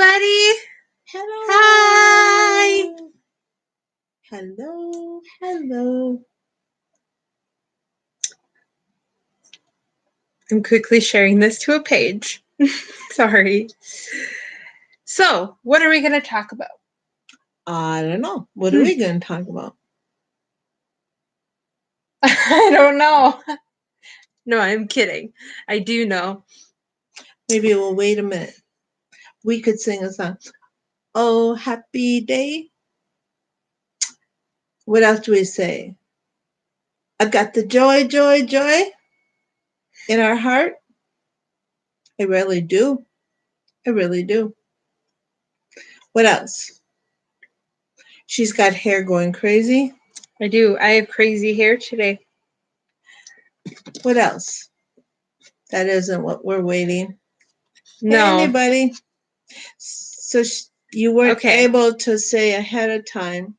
everybody. Hello. Hi. Hello. I'm quickly sharing this to a page. Sorry. So, what are we going to talk about? I don't know. What are we going to talk about? I don't know. No, I'm kidding. I do know. Maybe we'll wait a minute. We could sing a song. Oh, happy day. What else do we say? I've got the joy, joy, joy in our heart. I really do. I really do. What else? She's got hair going crazy. I do. I have crazy hair today. What else? That isn't what we're waiting. No. Anybody? So you weren't able to say ahead of time.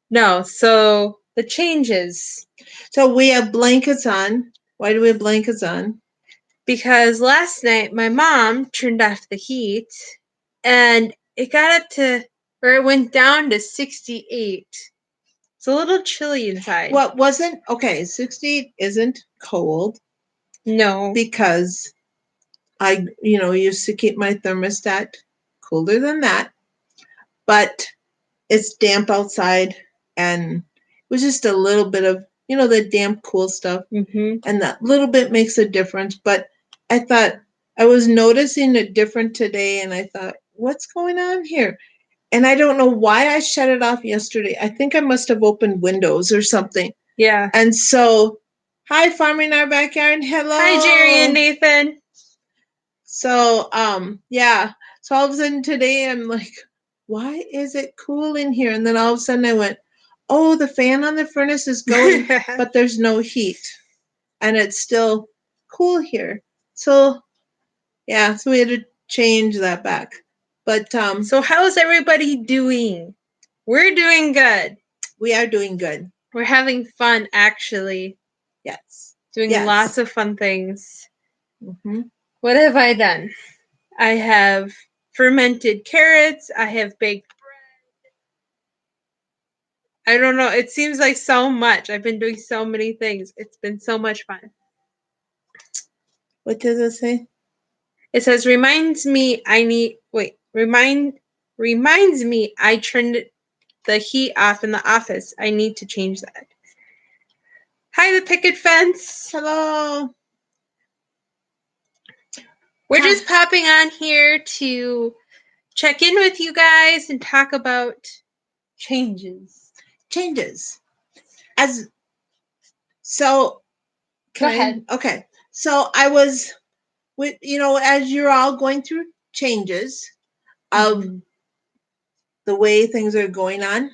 No. So the changes. So we have blankets on. Why do we have blankets on? Because last night my mom turned off the heat and it got up to, or it went down to 68. It's a little chilly inside. What wasn't, okay, 68 isn't cold. No. Because I, used to keep my thermostat cooler than that. But it's damp outside and it was just a little bit of, the damp, cool stuff. Mm-hmm. And that little bit makes a difference. But I thought I was noticing it different today and I thought, what's going on here? And I don't know why I shut it off yesterday. I think I must have opened windows or something. Yeah. And so, hi, Farming Our Backyard. Hello. Hi, Jerry and Nathan. So, yeah. So all of a sudden today I'm like, why is it cool in here? And then all of a sudden I went, oh, the fan on the furnace is going, but there's no heat. And it's still cool here. So, yeah, so we had to change that back. But so how's everybody doing? We're doing good. We are doing good. We're having fun, actually. Yes. Doing lots of fun things. Mm-hmm. What have I done? I have fermented carrots. I have baked bread. I don't know. It seems like so much. I've been doing so many things. It's been so much fun. What does it say? It says, reminds me I turned the heat off in the office. I need to change that. Hi, the picket fence. Hello. We're just popping on here to check in with you guys and talk about changes. So, go ahead. Okay. So I was with, as you're all going through changes of the way things are going on,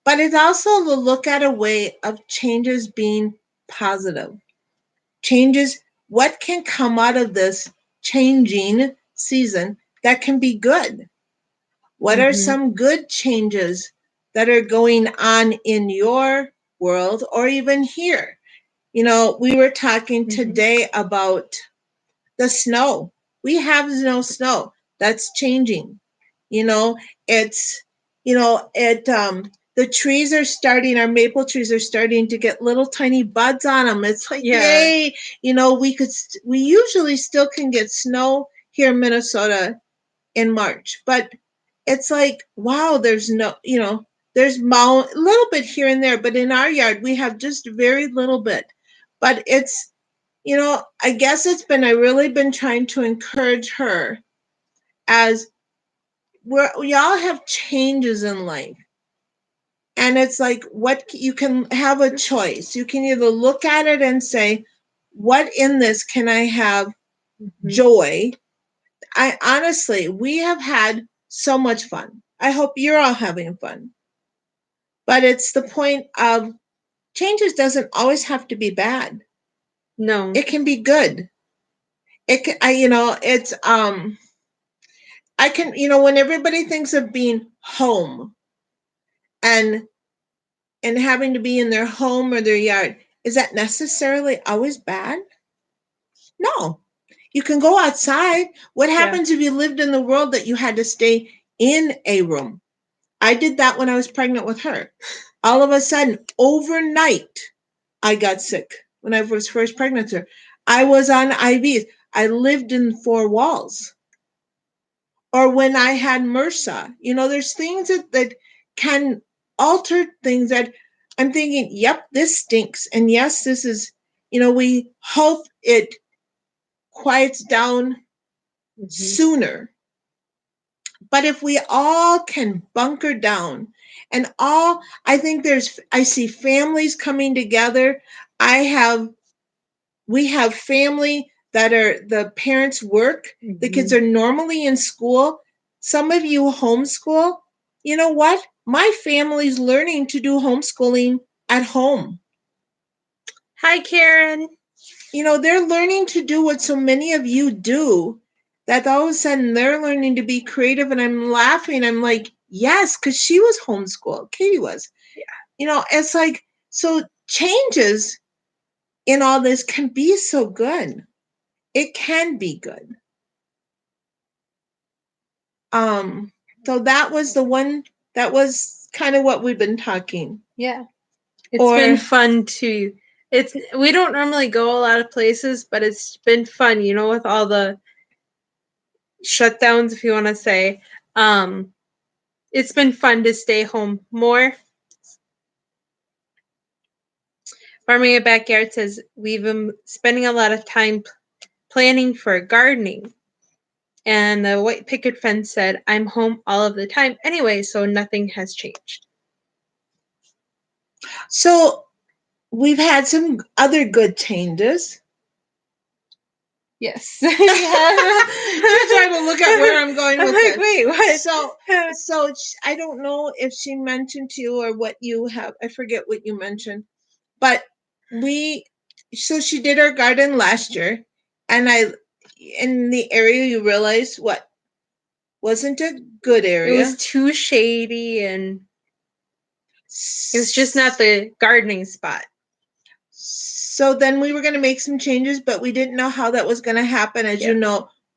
but it's also to look at a way of changes being positive. Changes, what can come out of this changing season that can be good? What are some good changes that are going on in your world or even here? We were talking today about the snow. We have no snow. That's changing. It's, the trees are starting, our maple trees are starting to get little tiny buds on them. It's like, yay. We usually still can get snow here in Minnesota in March, but it's like, wow, there's no, there's a little bit here and there, but in our yard, we have just very little bit. But it's, I guess I really been trying to encourage her as we all have changes in life. And it's like, what you can have a choice. You can either look at it and say, what in this can I have joy? We have had so much fun. I hope you're all having fun. But it's the point of changes doesn't always have to be bad. No. It can be good. It can, I can, when everybody thinks of being home and having to be in their home or their yard, is that necessarily always bad? No. You can go outside. What Yeah. happens if you lived in the world that you had to stay in a room? I did that when I was pregnant with her. All of a sudden, overnight, I got sick when I was first pregnant with her. I was on IVs. I lived in four walls. Or when I had MRSA, there's things that can alter things that I'm thinking, yep, this stinks. And yes, this is, we hope it quiets down sooner. But if we all can bunker down and I think I see families coming together. We have family that are the parents work. The kids are normally in school. Some of you homeschool. You know what? My family's learning to do homeschooling at home. Hi, Karen. They're learning to do what so many of you do, that all of a sudden they're learning to be creative. And I'm laughing. I'm like, yes, because she was homeschooled. Katie was. Yeah. It's like, so changes in all this can be so good. It can be good. So that was kind of what we've been talking. Yeah. It's been fun too. We don't normally go a lot of places, but it's been fun, with all the shutdowns, if you want to say. It's been fun to stay home more. Farming a Backyard says we've been spending a lot of time planning for gardening. And the white picket fence said, I'm home all of the time anyway, so nothing has changed. So we've had some other good changes. Yes. You're trying to look at where I'm going with this. Wait, what? So I don't know if she mentioned to you or what you have. I forget what you mentioned. But so she did our garden last year. And in the area, you realized what wasn't a good area. It was too shady and it was just not the gardening spot. So then we were going to make some changes, but we didn't know how that was going to happen. As you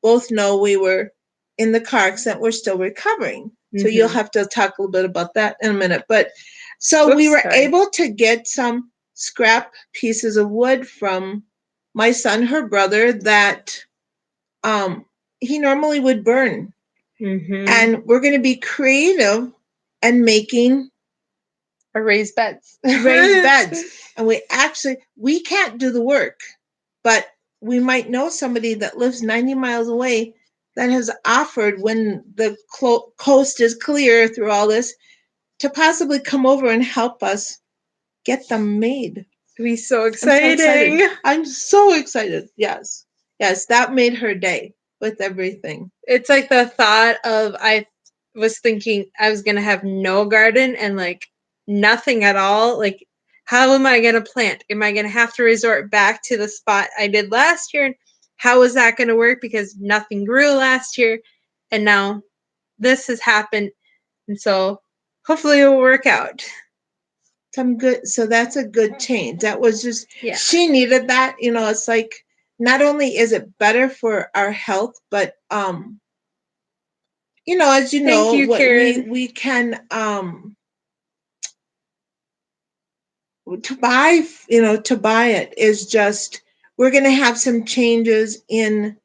both know, we were in the car accident. We're still recovering. So you'll have to talk a little bit about that in a minute. But so we were able to get some scrap pieces of wood from my son, her brother, that he normally would burn. And we're going to be creative and making raised beds. Raised beds. And we can't do the work, but we might know somebody that lives 90 miles away that has offered, when the coast is clear through all this, to possibly come over and help us get them made. It'd be so exciting. I'm so excited. Yes. Yes, that made her day with everything. It's like the thought of, I was thinking I was going to have no garden and like nothing at all. Like, how am I going to plant? Am I going to have to resort back to the spot I did last year? How is that going to work? Because nothing grew last year. And now this has happened. And so hopefully it will work out. So that's a good change. That was just, she needed that. It's like, not only is it better for our health, but, as you know, we can, to buy it is just, we're going to have some changes in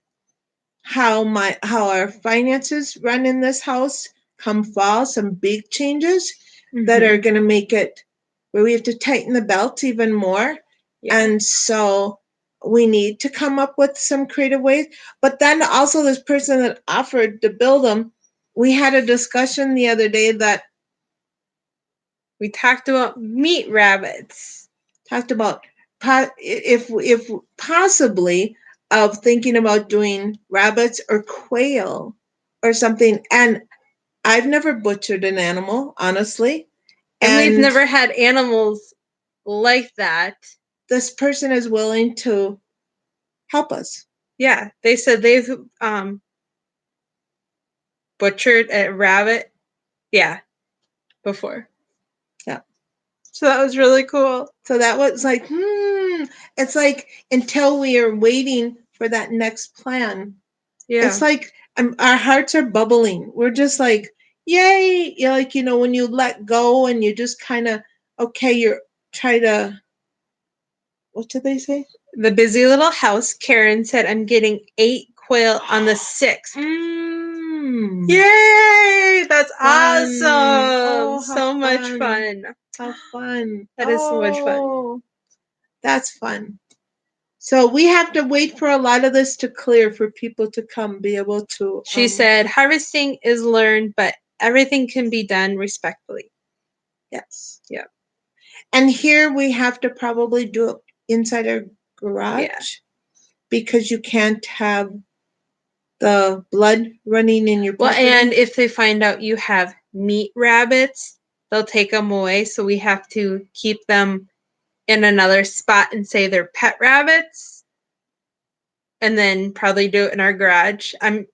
how our finances run in this house come fall, some big changes that are going to make it where we have to tighten the belt even more. And so we need to come up with some creative ways. But then also this person that offered to build them, we had a discussion the other day that we talked about meat rabbits. Talked about if possibly of thinking about doing rabbits or quail or something. And I've never butchered an animal, honestly. And we've never had animals like that. This person is willing to help us. Yeah, they said they've butchered a rabbit. Yeah, before. Yeah. So that was really cool. So that was like, it's like, until we are waiting for that next plan. Yeah. It's like our hearts are bubbling. We're just like, yay. You're like, when you let go and you just kind of, okay, you're try to, what did they say? The busy little house, Karen said, I'm getting 8 quail on the 6th. Yay! That's Fun. awesome. Oh, so much fun. How fun. That is so much fun. That's fun. So we have to wait for a lot of this to clear for people to come be able to. She said, harvesting is learned, but everything can be done respectfully. Yes. Yeah. And here we have to probably do it inside our garage because you can't have the blood running in your property. Well, and if they find out you have meat rabbits, they'll take them away. So we have to keep them in another spot and say they're pet rabbits, and then probably do it in our garage. I don't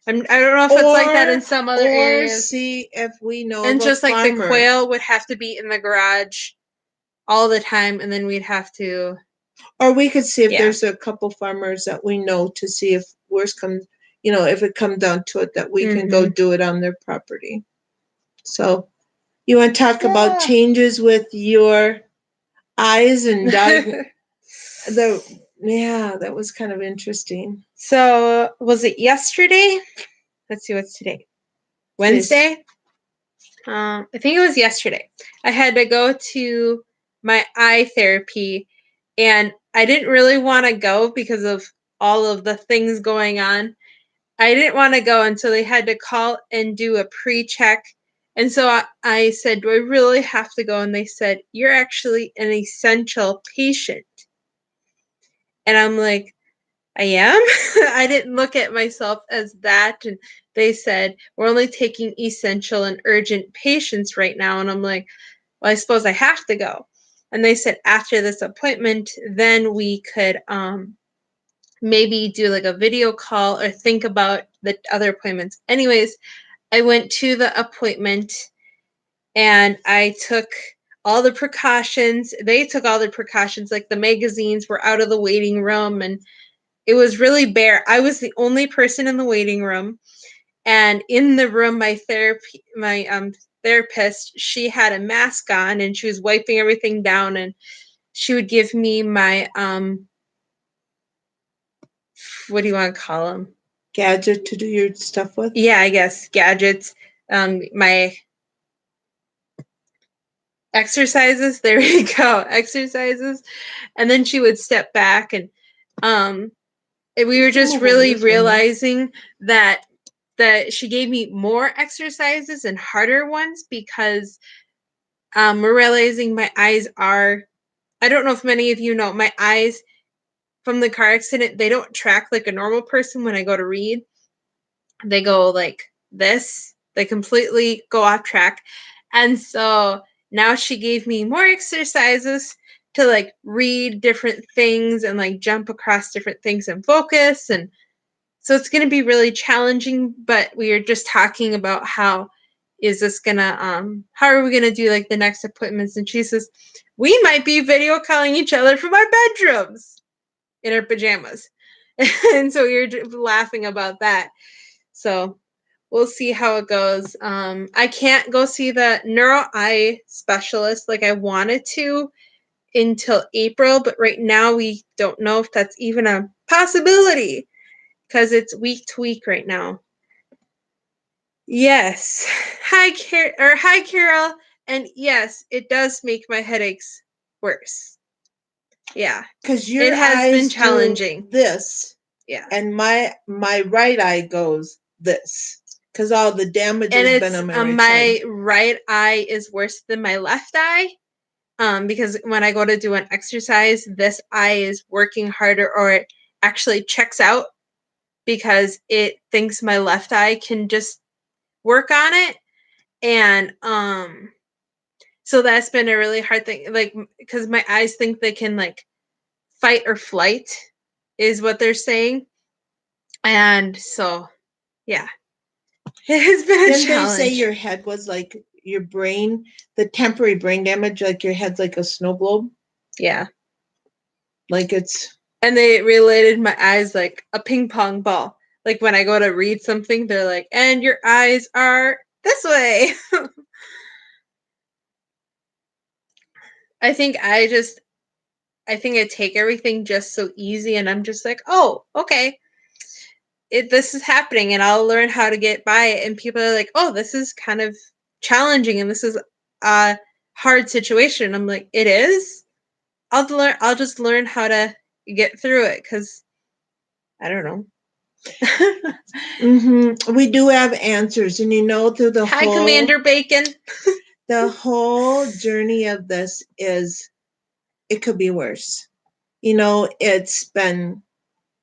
know if it's like that in some other areas. Or see if we know. And of just a like farmer. the quail would have to be in the garage all the time, and then we'd have to. Or we could see if there's a couple farmers that we know to see if worse comes, if it comes down to it, that we can go do it on their property. So you want to talk about changes with your eyes and dog? That was kind of interesting. So was it yesterday? Let's see, what's today? Wednesday? I think it was yesterday. I had to go to my eye therapy, and I didn't really want to go because of all of the things going on. I didn't want to go until they had to call and do a pre-check. And so I said, do I really have to go? And they said, you're actually an essential patient. And I'm like, I am? I didn't look at myself as that. And they said, we're only taking essential and urgent patients right now. And I'm like, well, I suppose I have to go. And they said, after this appointment, then we could maybe do like a video call or think about the other appointments. Anyways, I went to the appointment and I took all the precautions. They took all the precautions, like the magazines were out of the waiting room, and it was really bare. I was the only person in the waiting room. And in the room, my therapist, she had a mask on and she was wiping everything down, and she would give me my what do you want to call them? Gadget to do your stuff with? Yeah, I guess gadgets. My exercises. There we go, exercises. And then she would step back, and we were just really realizing that she gave me more exercises and harder ones because we're realizing my eyes are. I don't know if many of you know, my eyes from the car accident, they don't track like a normal person when I go to read. They go like this. They completely go off track. And so now she gave me more exercises to like read different things and like jump across different things and focus. And so it's going to be really challenging, but we are just talking about how is this going to, how are we going to do like the next appointments? And she says, we might be video calling each other from our bedrooms in our pajamas. And so we were laughing about that. So we'll see how it goes. I can't go see the neuro eye specialist like I wanted to until April, but right now we don't know if that's even a possibility because it's week to week right now. Yes. Hi, Carol. And yes, it does make my headaches worse. Yeah. Because it has been challenging. This. Yeah. And my right eye goes this. Because all the damage has been on my right eye is worse than my left eye. Because when I go to do an exercise, this eye is working harder, or it actually checks out because it thinks my left eye can just work on it. And so that's been a really hard thing, like, because my eyes think they can like fight or flight is what they're saying. And so yeah, it has been a challenge. Didn't they say your head was like your brain, the temporary brain damage, like your head's like a snow globe? Yeah. Like it's And they related my eyes like a ping pong ball. Like when I go to read something, they're like, and your eyes are this way. I think I take everything just so easy, and I'm just like, oh, okay. This is happening, and I'll learn how to get by it. And people are like, oh, this is kind of challenging, and this is a hard situation. I'm like, it is. I'll just learn how to get through it, because I don't know. We do have answers, and through the Hi, Commander Bacon. The whole journey of this is, it could be worse. It's been,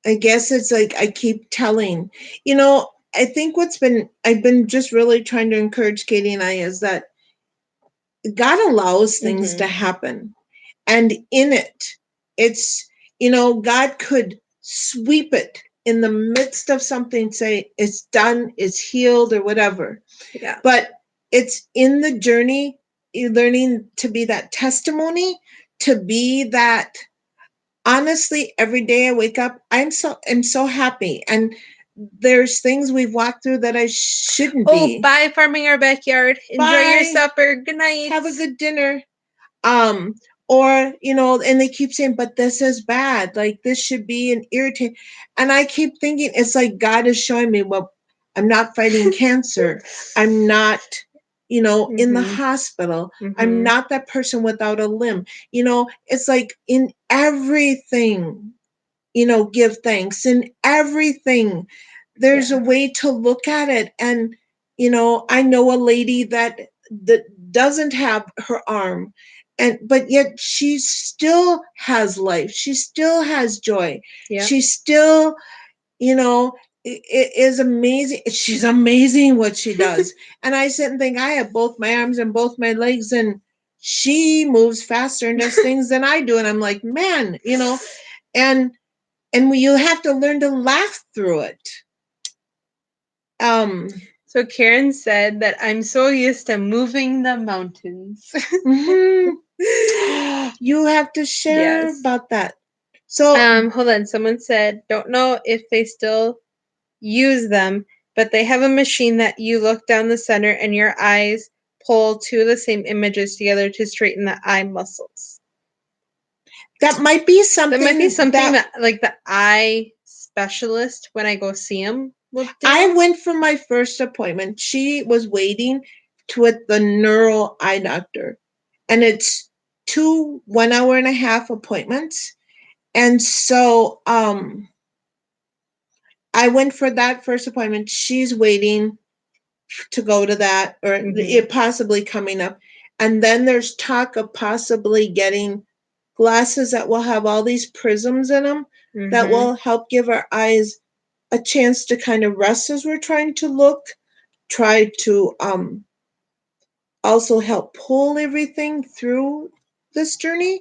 I guess it's like I keep telling, I think I've been just really trying to encourage Katie and I is that God allows things to happen. And in it's, God could sweep it in the midst of something, say it's done, it's healed or whatever. Yeah. But it's in the journey, you're learning to be that testimony, to be that, honestly, every day I wake up, I'm so happy. And there's things we've walked through that I shouldn't be. Oh, bye, farming our backyard. Enjoy your supper. Good night. Have a good dinner. Or, and they keep saying, but this is bad. Like, this should be an irritant. And I keep thinking, it's like God is showing me, well, I'm not fighting cancer. I'm not, in the hospital. I'm not that person without a limb. It's like in everything, give thanks. In everything, there's a way to look at it. And, I know a lady that doesn't have her arm, but yet she still has life. She still has joy. Yeah. She still, it is amazing. She's amazing what she does. And I sit and think, I have both my arms and both my legs, and she moves faster and does things than I do. And I'm like, man, and you have to learn to laugh through it. So Karen said that I'm so used to moving the mountains. You have to share about that. So hold on. Someone said, don't know if they still use them, but they have a machine that you look down the center and your eyes pull two of the same images together to straighten the eye muscles. That might be something. That might be something that like the eye specialist, when I go see him, will do. I went for my first appointment. She was waiting with the neural eye doctor, and it's 2 1.5 hour appointments. And so I went for that first appointment. She's waiting to go to that, or it possibly coming up. And then there's talk of possibly getting glasses that will have all these prisms in them that will help give our eyes a chance to kind of rest as we're trying to look, try to also help pull everything through this journey.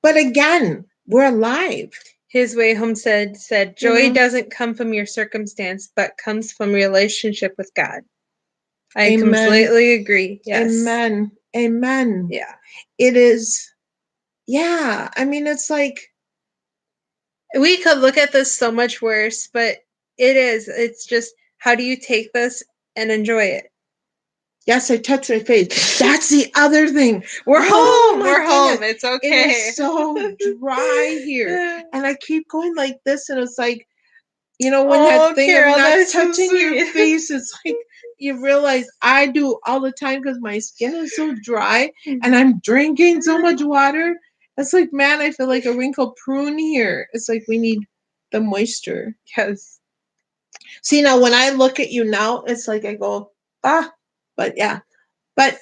But again, we're alive. His Way Home said joy doesn't come from your circumstance, but comes from relationship with God. I completely agree. Yes. Amen. Amen. Yeah. It is. Yeah. I mean, it's like, we could look at this so much worse, but it's just, how do you take this and enjoy it? Yes, I touched my face. That's the other thing. We're home. We're home. It's okay. It is so dry here. And I keep going like this, and it's like, when that thing Carol, of not touching so your face, it's like you realize I do all the time because my skin is so dry and I'm drinking so much water. It's like, man, I feel like a wrinkled prune here. It's like we need the moisture. Yes. See, now when I look at you now, it's like I go, but yeah. But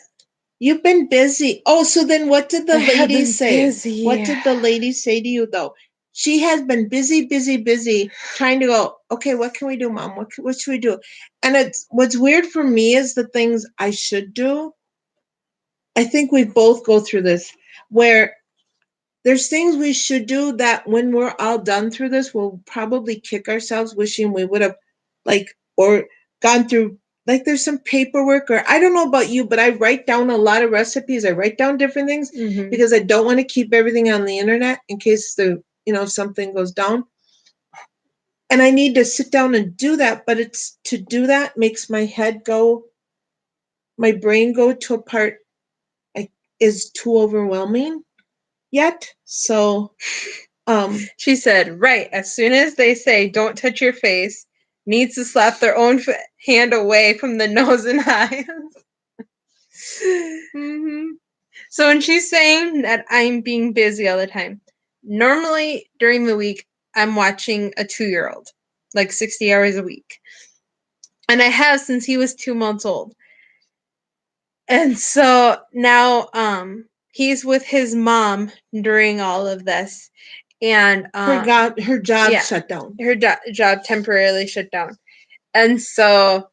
you've been busy. Oh, so then what did the lady say? Busy. What did the lady say to you, though? She has been busy, trying to go, okay, what can we do, Mom? What should we do? And what's weird for me is the things I should do. I think we both go through this, where there's things we should do that when we're all done through this, we'll probably kick ourselves wishing we would have, or gone through, there's some paperwork, or I don't know about you, but I write down a lot of recipes. I write down different things because I don't want to keep everything on the internet in case the if something goes down. And I need to sit down and do that, but to do that makes my brain go to a part is too overwhelming yet. So she said, right, as soon as they say don't touch your face, needs to slap their own hand away from the nose and eyes. Mm-hmm. So when she's saying that I'm being busy all the time, normally during the week, I'm watching a 2-year-old, like 60 hours a week. And I have since he was 2 months old. And so now he's with his mom during all of this. And her job shut down. Her job temporarily shut down. And so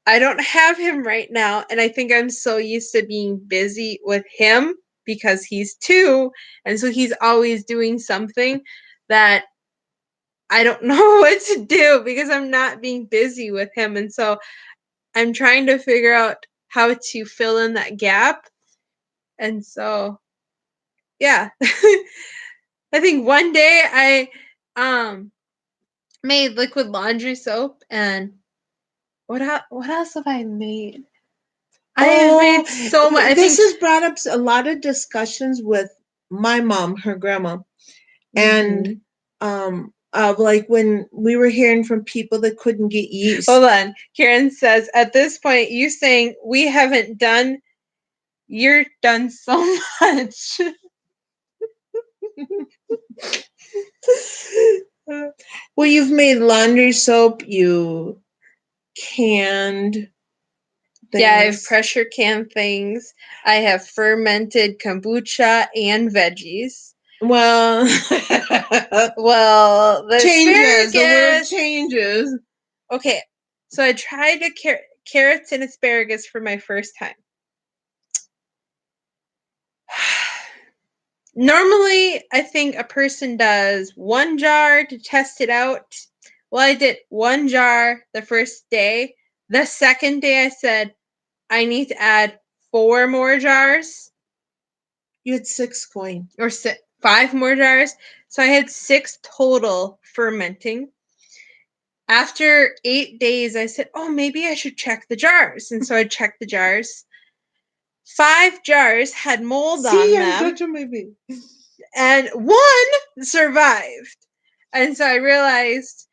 I don't have him right now. And I think I'm so used to being busy with him because he's 2. And so he's always doing something that I don't know what to do because I'm not being busy with him. And so I'm trying to figure out how to fill in that gap. And so, yeah. I think one day I made liquid laundry soap, and what else have I made? I have made so much. This has brought up a lot of discussions with my mom, her grandma, and like when we were hearing from people that couldn't get yeast. Hold on. Karen says, at this point, you saying we haven't done, you're done so much. Well, you've made laundry soap, you canned things. Yeah, I have pressure canned things. I have fermented kombucha and veggies. Well, the changes. The word changes. Okay, so I tried carrots and asparagus for my first time. Normally, I think a person does 1 jar to test it out. Well, I did 1 jar the first day. The second day, I said, I need to add 4 more jars. You had 6 going. Or 5 more jars. So I had 6 total fermenting. After 8 days, I said, oh, maybe I should check the jars. And so I checked the jars. 5 jars had mold on them. I'm such a baby. And 1 survived. And so I realized,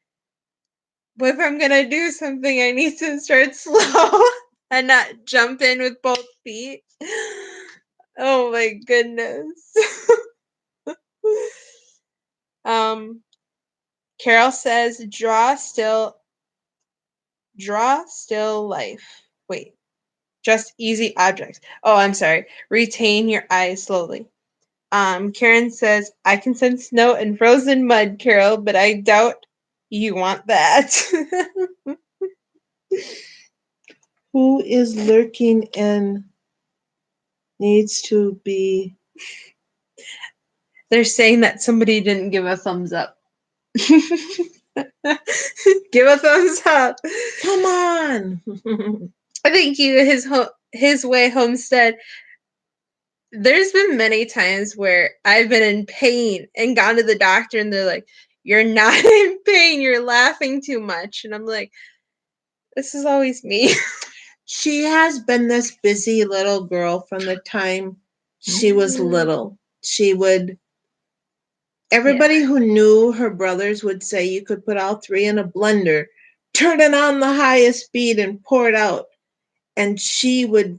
well, if I'm going to do something, I need to start slow and not jump in with both feet. Oh my goodness. Carol says, draw still life. Wait. Just easy objects. Oh, I'm sorry. Retain your eyes slowly. Karen says, I can sense snow and frozen mud, Carol, but I doubt you want that. Who is lurking and needs to be... They're saying that somebody didn't give a thumbs up. Give a thumbs up. Come on. Thank you, his way homestead. There's been many times where I've been in pain and gone to the doctor and they're like, you're not in pain, you're laughing too much. And I'm like, this is always me. She has been this busy little girl from the time she was little. Everybody who knew her brothers would say you could put all 3 in a blender, turn it on the highest speed and pour it out. And she would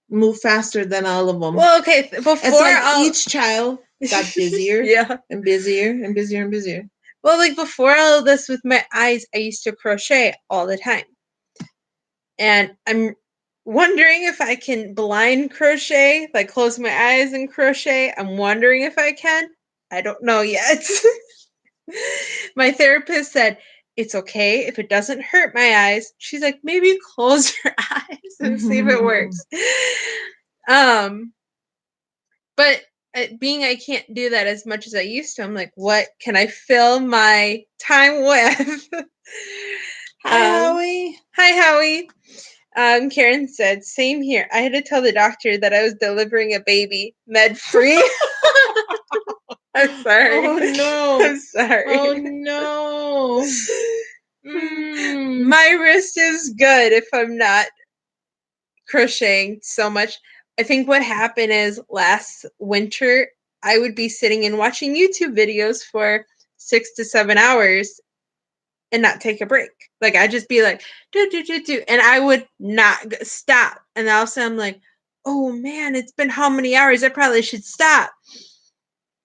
move faster than all of them. Well, okay, before it's like each child got busier and busier and busier and busier. Well, like before all of this with my eyes, I used to crochet all the time. And I'm wondering if I can blind crochet, like close my eyes and crochet. I'm wondering if I can. I don't know yet. My therapist said, it's okay if it doesn't hurt my eyes. She's like, maybe close your eyes and see if it works. But being I can't do that as much as I used to, I'm like, what can I fill my time with? Hi, Howie. Hi, Howie. Karen said, same here. I had to tell the doctor that I was delivering a baby med-free. I'm sorry. Oh no. I'm sorry. Oh no. Mm. My wrist is good if I'm not crocheting so much. I think what happened is last winter I would be sitting and watching YouTube videos for 6 to 7 hours and not take a break. Like I'd just be like, do do do do, and I would not stop. And all of a sudden I'm like, oh man, it's been how many hours? I probably should stop.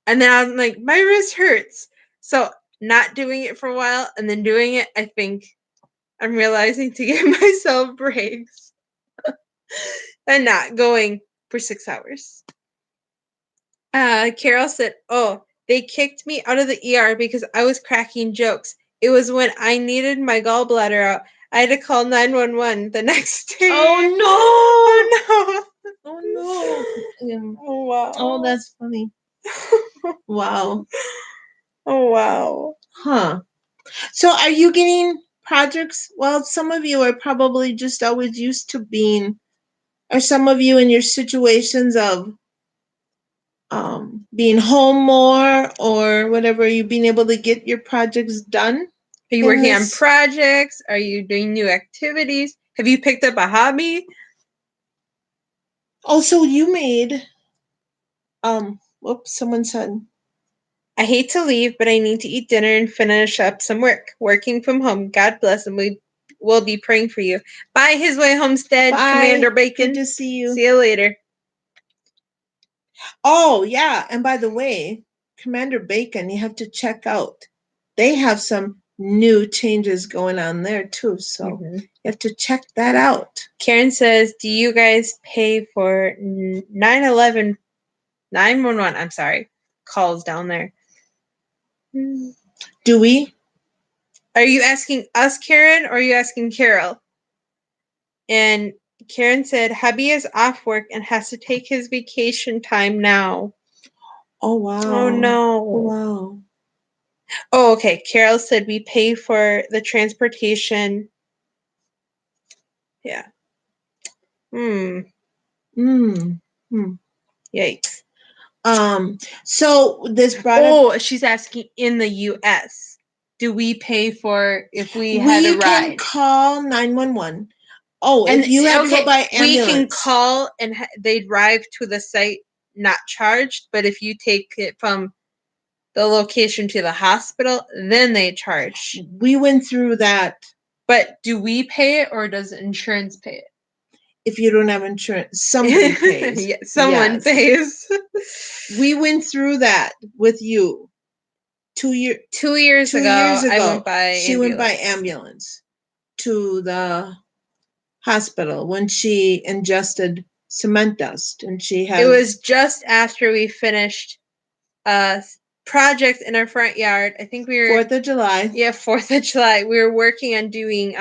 And then I'm like, my wrist hurts. So not doing it for a while and then doing it, I think I'm realizing to give myself breaks and not going for 6 hours. Carol said, oh, they kicked me out of the ER because I was cracking jokes. It was when I needed my gallbladder out. I had to call 911 the next day. Oh Oh no. Oh no. Yeah. Oh wow. Oh, that's funny. Wow. Oh wow. Huh. So are you getting projects? Well, some of you are probably just always used to being, or some of you in your situations of being home more or whatever, you being able to get your projects done. Are you working on projects? Are you doing new activities? Have you picked up a hobby? Also, you made, whoops, someone said, I hate to leave, but I need to eat dinner and finish up some work. Working from home. God bless, and we will be praying for you. Bye, His Way Homestead, bye. Commander Bacon. Good to see you. See you later. Oh, yeah. And by the way, Commander Bacon, you have to check out. They have some new changes going on there too. So you have to check that out. Karen says, do you guys pay for 911, 911, I'm sorry, calls down there? Do we? Are you asking us, Karen, or are you asking Carol? And Karen said, hubby is off work and has to take his vacation time now. Oh, wow. Oh, no. Wow. Oh, okay. Carol said we pay for the transportation. Yeah. Yikes. So this brought up, she's asking in the US. Do we pay for if we had a ride? We can call 911. Oh, and if you have to go by ambulance. We can call and they'd drive to the site not charged, but if you take it from the location to the hospital, then they charge. We went through that. But do we pay it or does insurance pay it? If you don't have insurance, somebody pays. Yeah, someone pays. We went through that with you. 2 years ago, I went by she went by ambulance to the hospital when she ingested cement dust, and she had. It was just after we finished a project in our front yard. I think we were 4th of July. Yeah, 4th of July. We were working on doing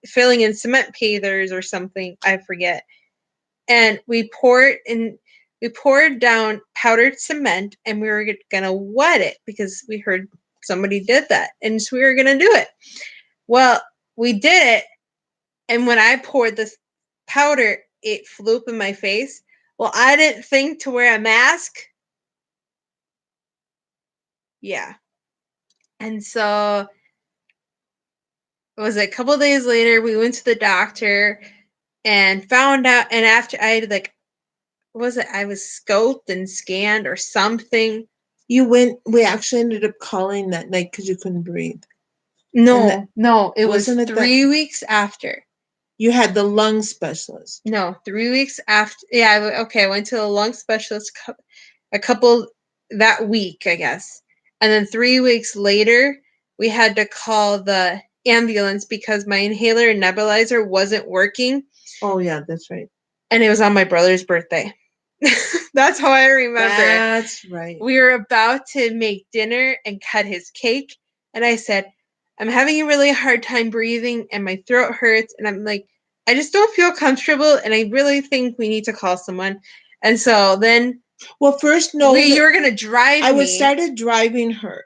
filling in cement pavers or something. I forget. And we poured down powdered cement, and we were gonna wet it because we heard somebody did that, and so we were gonna do it. Well, we did it, and when I poured this powder, it flew up in my face. Well, I didn't think to wear a mask. Yeah. And so it was a couple days later, we went to the doctor and found out, and after I had I was scoped and scanned or something. We actually ended up calling that night because you couldn't breathe. No, it was 3 weeks after. You had the lung specialist. No, 3 weeks after. Yeah, okay, I went to the lung specialist a couple that week, I guess. And then 3 weeks later, we had to call the ambulance because my inhaler and nebulizer wasn't working. Oh, yeah, that's right. And it was on my brother's birthday. That's how I remember. That's right. We were about to make dinner and cut his cake. And I said, I'm having a really hard time breathing and my throat hurts. And I'm like, I just don't feel comfortable. And I really think we need to call someone. And so then. Well, first, no. You were going to drive me. Started driving her.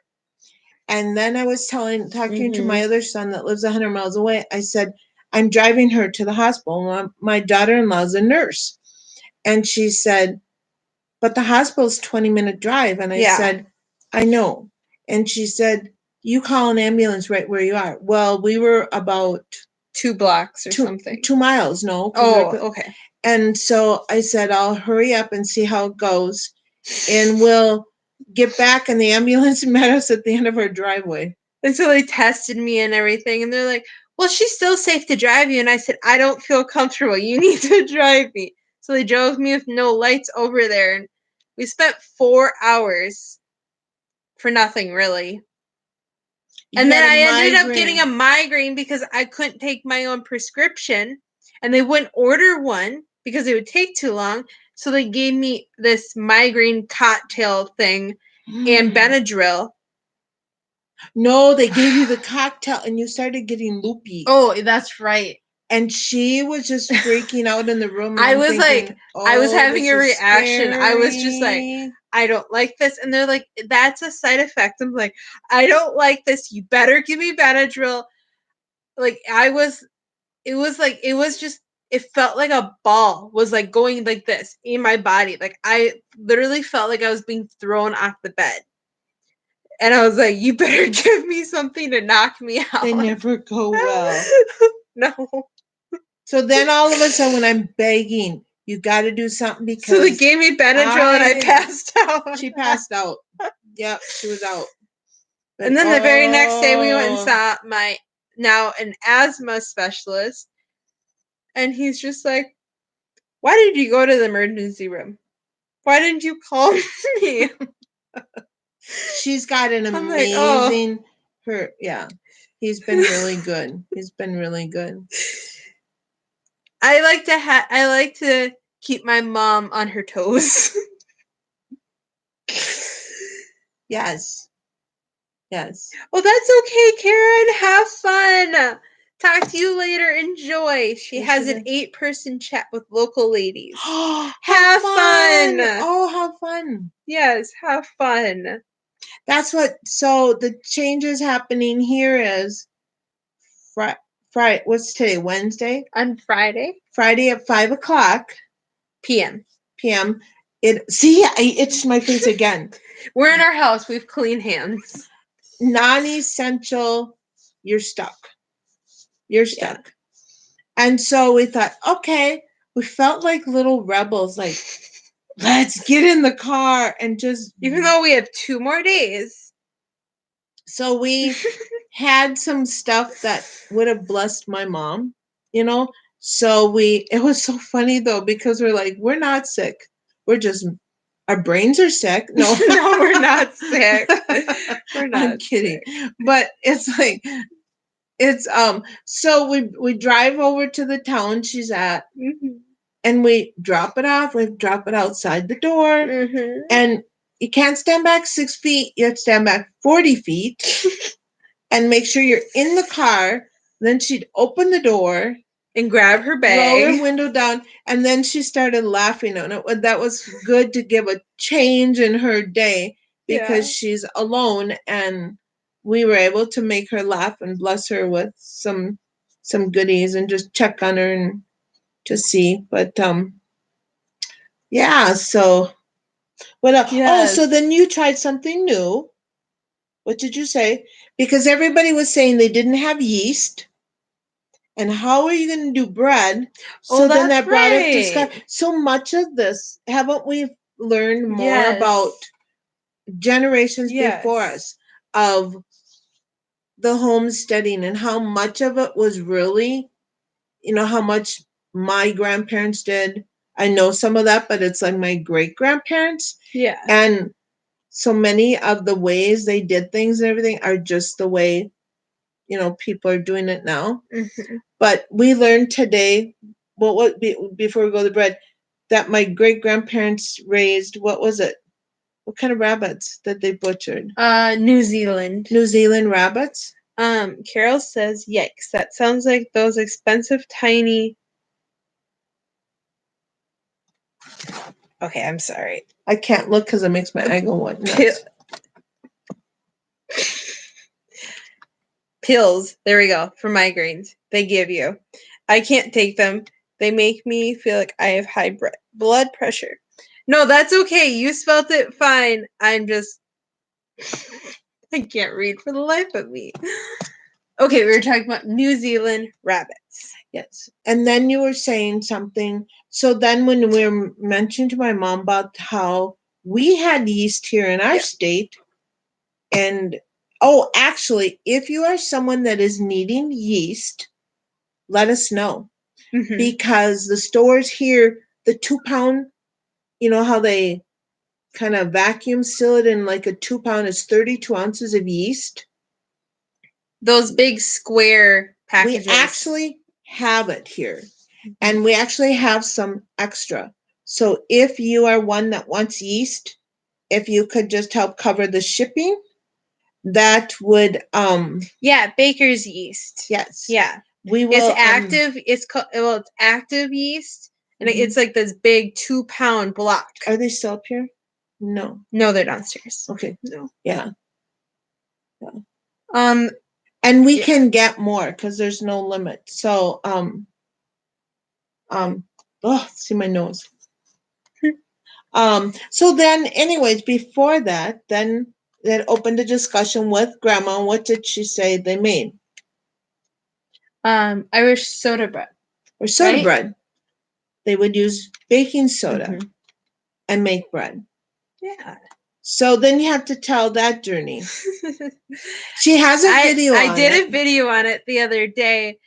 And then I was talking to my other son that lives 100 miles away. I said, I'm driving her to the hospital. My daughter-in-law is a nurse. And she said, but the hospital's 20-minute drive. And I said, I know. And she said, you call an ambulance right where you are. Well, we were about 2 blocks or something. 2 miles, no? Okay. And so I said, I'll hurry up and see how it goes. And we'll get back. And the ambulance met us at the end of our driveway. And so they tested me and everything. And they're like, well, she's still safe to drive you. And I said, I don't feel comfortable. You need to drive me. So they drove me with no lights over there. And we spent 4 hours for nothing, really. And then I ended up getting a migraine because I couldn't take my own prescription. And they wouldn't order one because it would take too long. So they gave me this migraine cocktail thing and Benadryl. No, they gave you the cocktail and you started getting loopy. Oh, that's right. And she was just freaking out in the room. I was thinking, like, I was having a reaction. Scary. I was just like, I don't like this. And they're like, that's a side effect. I'm like, I don't like this. You better give me Benadryl. Like, it felt like a ball was like going like this in my body. Like, I literally felt like I was being thrown off the bed. And I was like, you better give me something to knock me out. They never go well. No. So then all of a sudden when I'm begging, you got to do something because... So they gave me Benadryl and I passed out. She passed out. Yep, she was out. But, and then the very next day we went and saw an asthma specialist. And he's just like, why did you go to the emergency room? Why didn't you call me? She's got an amazing he's been really good. He's been really good. I like to keep my mom on her toes. Yes. Well, that's okay, Karen. Have fun. Talk to you later. Enjoy. She has an 8-person chat with local ladies. Have fun. Oh, have fun. Yes, have fun. That's so the changes happening here is Friday. What's today? Wednesday? On Friday? Friday at 5:00 p.m. It's my face again. We're in our house. We've clean hands. Non-essential, you're stuck. Yeah. And so we thought, okay, we felt like little rebels, like, let's get in the car and just... Even though we have 2 more days. So we had some stuff that would have blessed my mom, So it was so funny though, because we're like, we're not sick. We're just, our brains are sick. No, no, we're not sick. We're not. I'm kidding. But it's like, so we drive over to the town she's at, and we drop it off. We drop it outside the door, and you can't stand back 6 feet. You have to stand back 40 feet, and make sure you're in the car. Then she'd open the door and grab her bag, roll her window down, and then she started laughing on it. That was good to give a change in her day because she's alone, and we were able to make her laugh and bless her with some goodies and just check on her and to see. But so what else? Yes. Oh, so then you tried something new. What did you say? Because everybody was saying they didn't have yeast. And how are you going to do bread? So then that brought up discussion. So much of this, haven't we learned more about generations before us of the homesteading and how much of it was really, how much my grandparents did. I know some of that, but it's like my great grandparents. Yeah. And so many of the ways they did things and everything are just the way, people are doing it now. But we learned today, before we go to bread, that my great grandparents raised, what was it? What kind of rabbits that they butchered? New Zealand. New Zealand rabbits? Carol says, yikes, that sounds like those expensive tiny... Okay, I'm sorry. I can't look because it makes my eye go what nuts. Pills, there we go, for migraines. They give you. I can't take them. They make me feel like I have high blood pressure. No, that's okay. You spelled it fine. I'm just I can't read for the life of me. Okay, we were talking about New Zealand rabbits. Yes. And then you were saying something. So then when we were mentioning to my mom about how we had yeast here in our state, and oh, actually, if you are someone that is needing yeast, let us know. Mhm. Because the stores here, the 2 pound, you know how they kind of vacuum seal it in like a 2 pound is 32 ounces of yeast. Those big square packages. We actually have it here, and we actually have some extra. So if you are one that wants yeast, if you could just help cover the shipping, that would Yeah, baker's yeast. yes. Yeah. We will It's active. It's called, well, it's active yeast, and it's like this big 2 pound block. Are they still up here? No. No, they're downstairs. Okay. No. Yeah. And we can get more because there's no limit. So oh, see my nose. So then anyways, before that, then that opened a discussion with grandma. What did she say they made? Irish soda bread. Or soda bread. They would use baking soda and make bread. Yeah. So then you have to tell that journey. She has a video I on did it. a video on it the other day,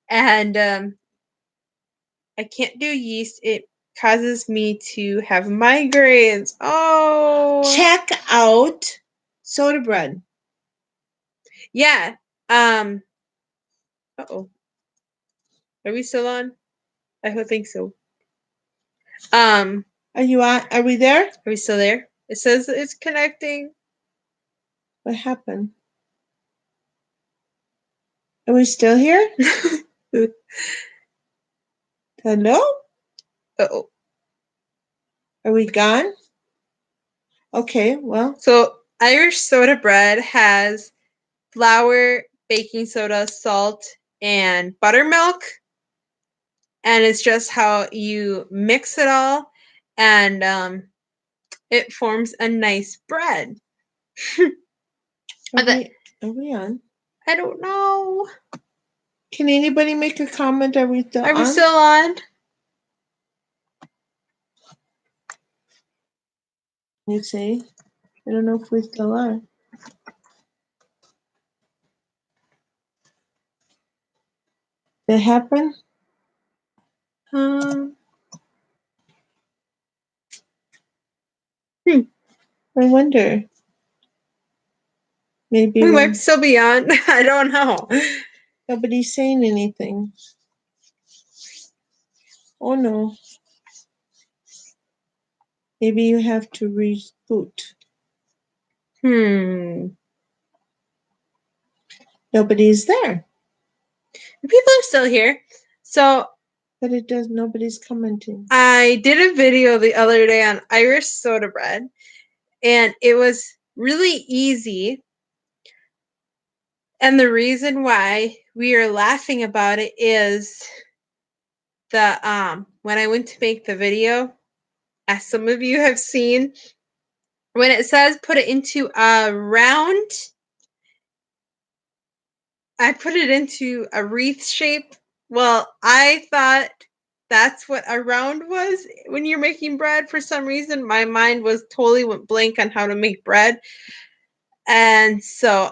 and I can't do yeast. It causes me to have migraines. Oh. Check out soda bread. Yeah. Uh-oh. Are we still on? I don't think so. Are you on? Are we there? Are we still there? It says it's connecting. What happened? Are we still here? Hello? Uh-oh. Are we gone? Okay, well. So Irish soda bread has flour, baking soda, salt, and buttermilk. And it's just how you mix it all, and it forms a nice bread. Are we on? I don't know. Can anybody make a comment? Are we still on? Are we still on? You see? I don't know if we still are. Did it happen? I wonder. Maybe we might still be on. I don't know. Nobody's saying anything. Oh no. Maybe you have to reboot. Nobody's there. People are still here. So, but it does. Nobody's commenting. I did a video the other day on Irish soda bread, and it was really easy. And the reason why we are laughing about it is the when I went to make the video, as some of you have seen, when it says put it into a round, I put it into a wreath shape. Well, I thought that's what a round was when you're making bread. For some reason, my mind was totally went blank on how to make bread. And so,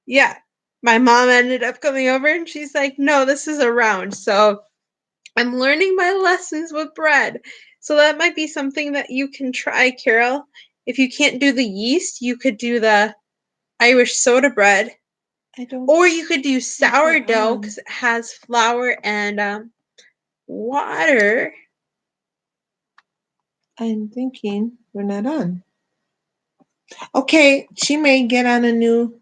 yeah, my mom ended up coming over and she's like, no, this is a round. So I'm learning my lessons with bread. So that might be something that you can try, Carol. If you can't do the yeast, you could do the Irish soda bread. Or you could do sourdough because it has flour and water. I'm thinking we're not on. Okay, she may get on a new